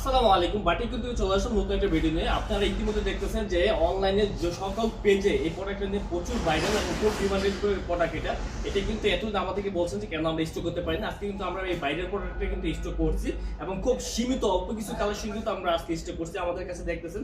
আসসালামু আলাইকুম। বাটি কিন্তু চলে আসলাম নতুন একটা ভিডিও নিয়ে। আপনারা ইতিমধ্যে দেখতেছেন যে অনলাইনে যে সকল পেজে এই প্রোডাক্টটা নিয়ে প্রচুর ভাইরাল এবং খুব ডিমান্ডেড প্রোডাক্ট। এটা কিন্তু এতদিন আমাদেরকে বলছেন যে কেন আমরা স্টক করতে পারি না। আজকে কিন্তু আমরা এই ভাইরাল প্রোডাক্টটা কিন্তু স্টক করছি এবং খুব সীমিত অল্প কিছু কালেকশন কিন্তু আমরা আজকে স্টক করছি। আমাদের কাছে দেখতেছেন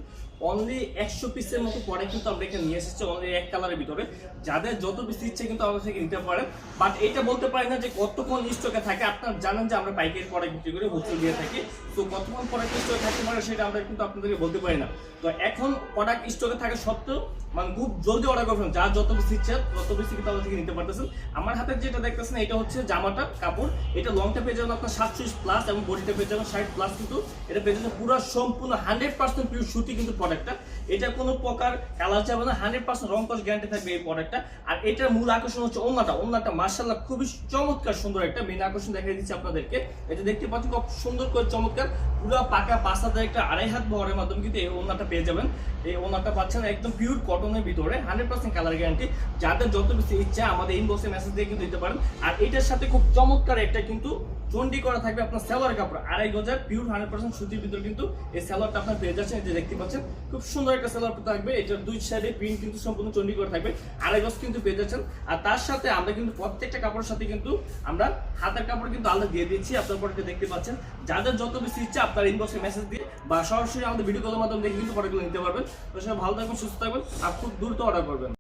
অনলি 100 পিসের মতো প্রোডাক্ট কিন্তু আমরা এখানে নিয়ে এসেছি অনলি এক কালারের ভিতরে। যাদের যত পিস ইচ্ছে কিন্তু আমাদের থেকে নিতে পারেন, বাট এটা বলতে পারি না যে কতক্ষণ স্টকে থাকে। আপনারা জানেন যে আমরা পাইকারি প্রোডাক্ট বিক্রি করে হোলসেল দিয়ে থাকি, তো কতক্ষণ প্রোডাক্ট স্টকে থাকতে পারে সেটা আমরা কিন্তু আপনাদেরকে বলতে পারি না। তো এখন প্রোডাক্ট স্টকে থাকা সত্ত্বেও মানে খুব জলদি অর্ডার করবেন, যার যত বেশি ইচ্ছে তত বেশি কিন্তু আমাদের থেকে নিতে পারতেছেন। আমার হাতে যেটা দেখতেছেন এটা হচ্ছে জামাটা কাপড়। এটা লংটা পেয়ে যাবেন আপনার 47+ এবং বডিটা পেয়ে যাবেন 60+। কিন্তু এটা পেয়ে যাবেন পুরো সম্পূর্ণ 100% পিওর সুতি কিন্তু প্রোডাক্টটা। এটা কোনো প্রকার কালার যাবে না, 100% রং কস গ্যারান্টি থাকবে এই প্রোডাক্টটা। আর এটার মূল আকর্ষণ হচ্ছে ওন্নাটা মাশাআল্লাহ খুবই চমৎকার সুন্দর একটা মেন আকর্ষণ দেখাই দিচ্ছি আপনাদেরকে। এটা দেখতে পাচ্ছেন খুব সুন্দর করে চমৎকার পুরো পাকা 5 হাতের একটা 2.5 হাত বহরের মাধ্যমে কিন্তু এই ওন্নাটা পেয়ে যাবেন। এই ওন্নাটা পাচ্ছেন একদম পিওর কটনের ভিতরে 100% কালার গ্যারান্টি। যাদের যত বেশি ইচ্ছা আমাদের ইনবক্সে মেসেজ দিয়ে কিন্তু দিতে পারেন। আর এটার সাথে খুব চমৎকার একটা কিন্তু চন্ডি করা থাকবে আপনার সালোয়ার কাপড় 2.5 গজ পিওর 100% সুতির ভিতরে কিন্তু এই সালোয়ারটা আপনার পেয়ে যাচ্ছেন। এই যে দেখতে পাচ্ছেন খুব সুন্দর একটা সালোয়ার থাকবে। এটার দুই সাইডে প্রিন্ট কিন্তু সম্পূর্ণ চন্ডি করা থাকবে, 2.5 গজ কিন্তু পেয়ে যাচ্ছেন। আর তার সাথে আমরা কিন্তু প্রত্যেকটা কাপড়ের সাথে কিন্তু আমরা হাতের কাপড় কিন্তু আলাদা দিয়ে দিচ্ছি। আপনার পরে দেখতে পাচ্ছেন যাদের যত বেশি ইচ্ছা আপনার ইনবক্সে মেসেজ দিয়ে বা সরাসরি আমাদের ভিডিও কলের মাধ্যমে দেখে কিন্তু প্রোডাক্টগুলো নিতে পারবেন। তো সবাই ভালো থাকবেন, সুস্থ থাকবেন আর খুব দ্রুত অর্ডার করবেন।